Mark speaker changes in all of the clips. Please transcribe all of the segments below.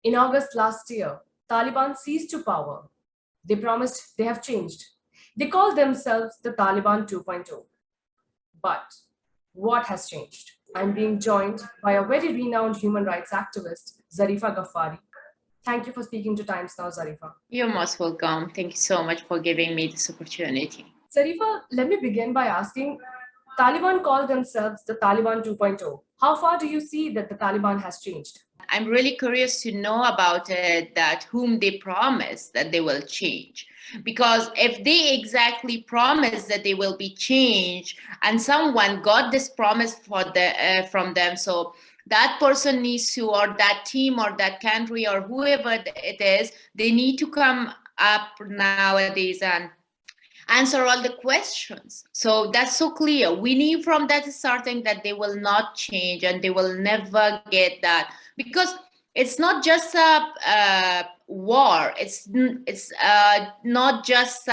Speaker 1: In August last year, Taliban seized to power. They promised they have changed. They call themselves the Taliban 2.0. But what has changed? I'm being joined by a very renowned human rights activist, Zarifa Ghaffari. Thank you for speaking to Times Now, Zarifa.
Speaker 2: You're most welcome. Thank you so much for giving me this opportunity.
Speaker 1: Zarifa, let me begin by asking, Taliban call themselves the Taliban 2.0. How far do you see that the Taliban has changed?
Speaker 2: I'm really curious to know about it, that whom they promise that they will change. Because if they exactly promise that they will be changed and someone got this promise from them, so that person needs to, or that team or that country or whoever it is, they need to come up nowadays and answer all the questions. So that's so clear. We knew from that starting that they will not change and they will never get that, because it's not just a war. It's not just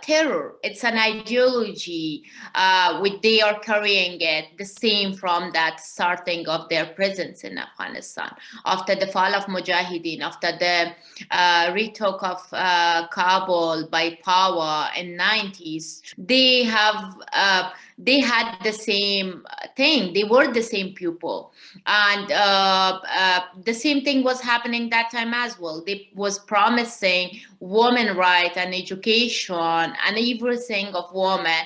Speaker 2: terror. It's an ideology which they are carrying it, the same from that starting of their presence in Afghanistan. After the fall of Mujahideen, after the retook of Kabul by power in 90s, they had the same thing. They were the same people, and the same thing was happening that time as well. They was promising women rights and education and everything of women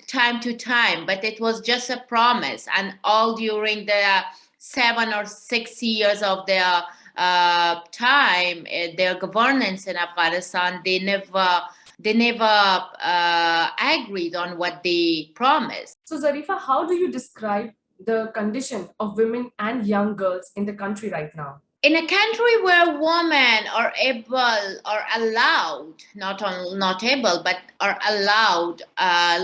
Speaker 2: time to time, but it was just a promise. And all during the 7 or 6 years of their time, their governance in Afghanistan, they never agreed on what they promised.
Speaker 1: So, Zarifa, how do you describe the condition of women and young girls in the country right now?
Speaker 2: In a country where women are able or allowed, not able, but are allowed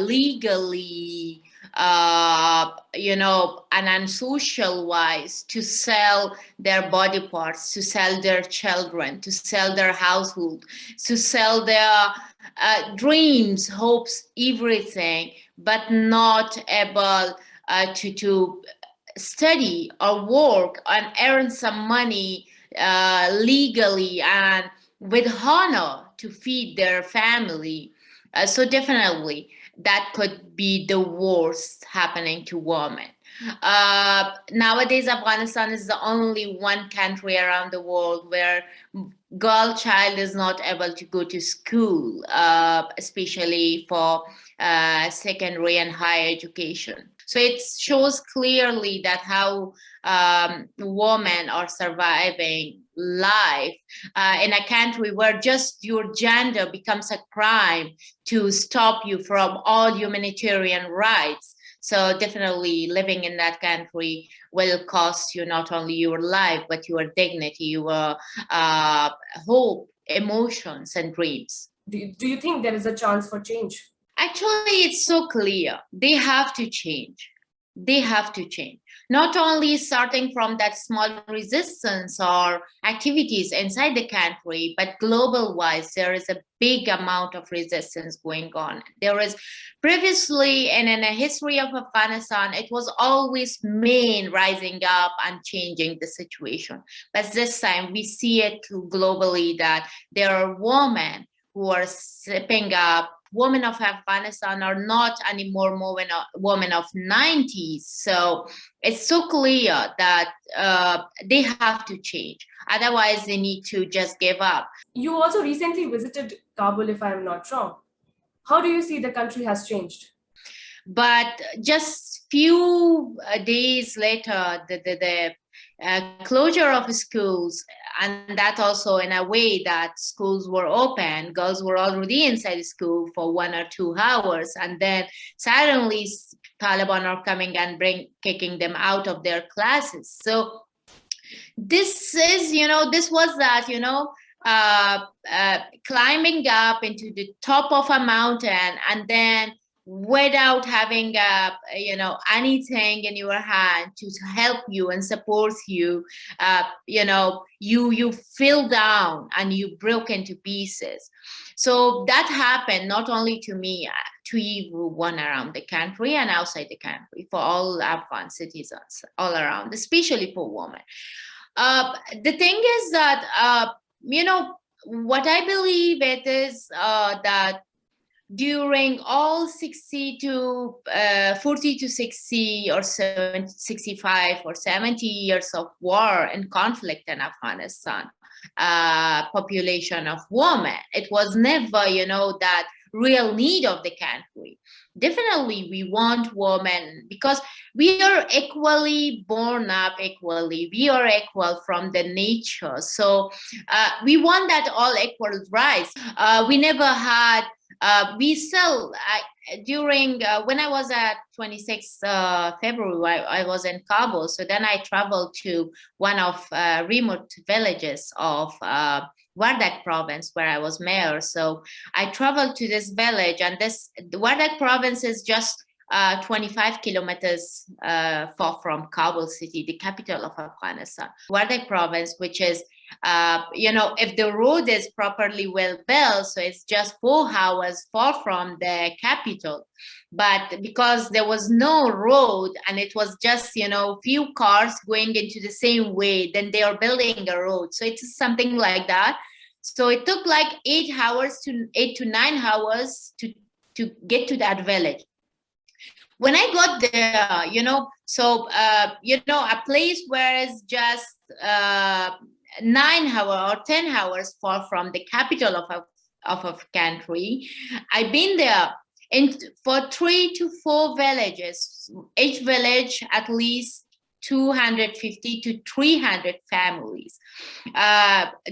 Speaker 2: legally, and unsocial wise, to sell their body parts, to sell their children, to sell their household, to sell their dreams, hopes, everything, but not able to study or work and earn some money legally and with honor to feed their family. So definitely that could be the worst happening to women. Nowadays, Afghanistan is the only one country around the world where girl child is not able to go to school, especially for secondary and higher education. So it shows clearly that how women are surviving life in a country where just your gender becomes a crime to stop you from all humanitarian rights. So definitely living in that country will cost you not only your life, but your dignity, your hope, emotions, and dreams.
Speaker 1: Do you think there is a chance for change?
Speaker 2: Actually, it's so clear. They have to change. They have to change. Not only starting from that small resistance or activities inside the country, but global wise, there is a big amount of resistance going on. There is previously, and in the history of Afghanistan, it was always men rising up and changing the situation. But this time we see it globally that there are women who are stepping up. Women of Afghanistan are not anymore women of 90s. So it's so clear that they have to change. Otherwise, they need to just give up.
Speaker 1: You also recently visited Kabul, if I'm not wrong. How do you see the country has changed?
Speaker 2: But just few days later, the closure of schools, and that also in a way that schools were open, girls were already inside school for 1 or 2 hours, and then suddenly Taliban are coming and kicking them out of their classes. So this is, this was that, climbing up into the top of a mountain and then without having anything in your hand to help you and support you, you fell down and you broke into pieces. So that happened not only to me, to everyone around the country and outside the country, for all Afghan citizens all around, especially for women. The thing is that, what I believe it is that during all 60 to 40 to 60 or 70, 65 or 70 years of war and conflict in Afghanistan, population of women, it was never, that real need of the country. Definitely we want women because we are equally born up equally. We are equal from the nature. So we want that all equal rights. We never had we still during when I was at 26 February, I was in Kabul. So then I traveled to one of remote villages of Wardak province where I was mayor. So I traveled to this village, and this Wardak province is just 25 kilometers far from Kabul city, the capital of Afghanistan. Wardak province, which is if the road is properly well built, so it's just 4 hours far from the capital. But because there was no road and it was just, few cars going into the same way, then they are building a road. So it's something like that. So it took like 8 to 9 hours to get to that village. When I got there, a place where it's just 9 hours or 10 hours far from the capital of a country. I've been there for 3 to 4 villages, each village at least 250 to 300 families.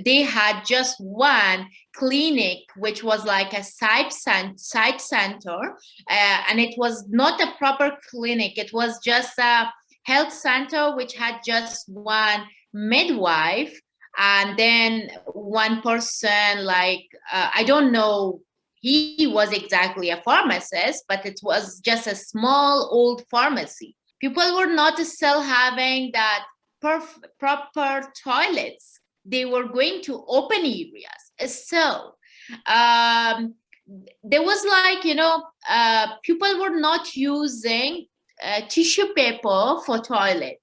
Speaker 2: They had just one clinic, which was like a site center, and it was not a proper clinic. It was just a health center which had just one midwife, and then one person, like I don't know, he was exactly a pharmacist, but it was just a small old pharmacy. People were not still having that proper toilets. They were going to open areas. So there was like, people were not using tissue paper for toilet.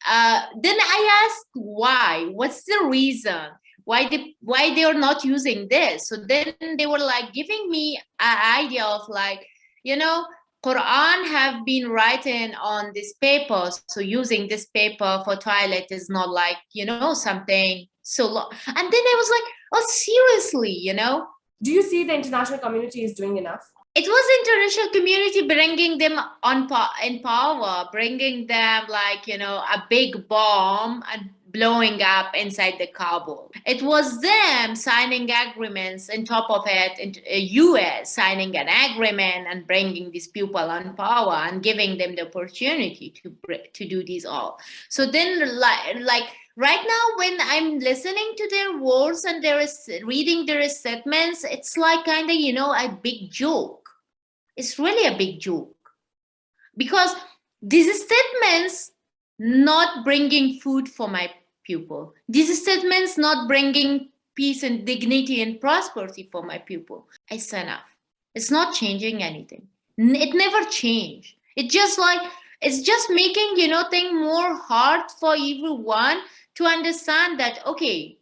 Speaker 2: Then I asked why. What's the reason? Why they are not using this? So then they were like giving me an idea of like, Quran have been written on this paper. So using this paper for toilet is not like, something so long. And then I was like, oh, seriously,
Speaker 1: Do you see the international community is doing enough?
Speaker 2: It was international community bringing them in power, bringing them like, a big bomb and blowing up inside the Kabul. It was them signing agreements on top of it, in US signing an agreement and bringing these people on power and giving them the opportunity to do this all. So then like right now, when I'm listening to their words and reading their statements, it's like kind of, a big joke. It's really a big joke, because these statements not bringing food for my people. These statements not bringing peace and dignity and prosperity for my people. It's enough. It's not changing anything. It never changed. It's just making, thing more hard for everyone to understand that, okay,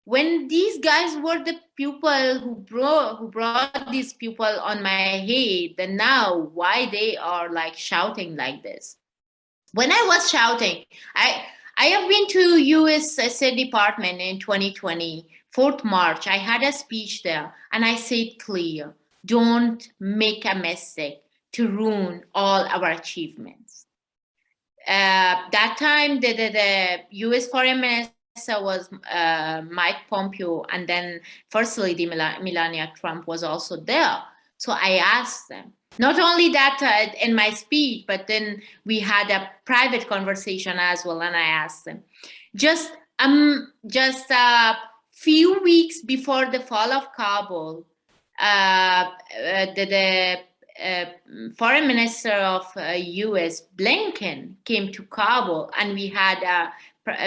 Speaker 2: when these guys were the people who brought these people on my head, then now why they are like shouting like this? When I was shouting, I have been to US State Department in 2020, 4th March. I had a speech there and I said clear, don't make a mistake to ruin all our achievements. That time, the US Foreign Minister was Mike Pompeo, and then First Lady Melania Trump was also there. So I asked them, not only that in my speech, but then we had a private conversation as well, and I asked them, just a few weeks before the fall of Kabul, the Foreign Minister of US Blinken came to Kabul, and we had a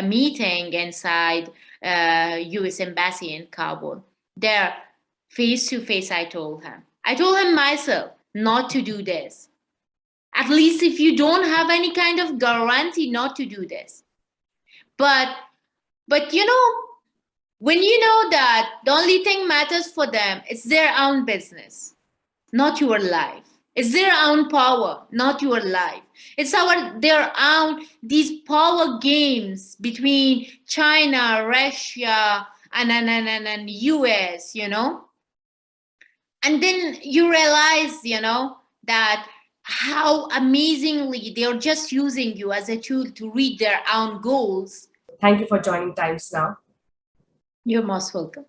Speaker 2: meeting inside US Embassy in Kabul. There, face to face, I told him myself not to do this. At least if you don't have any kind of guarantee not to do this. But But when you know that the only thing matters for them is their own business, not your life. It's their own power, not your life. It's their own, these power games between China, Russia, and US, And then you realize, that how amazingly they're just using you as a tool to reach their own goals.
Speaker 1: Thank you for joining Times Now.
Speaker 2: You're most welcome.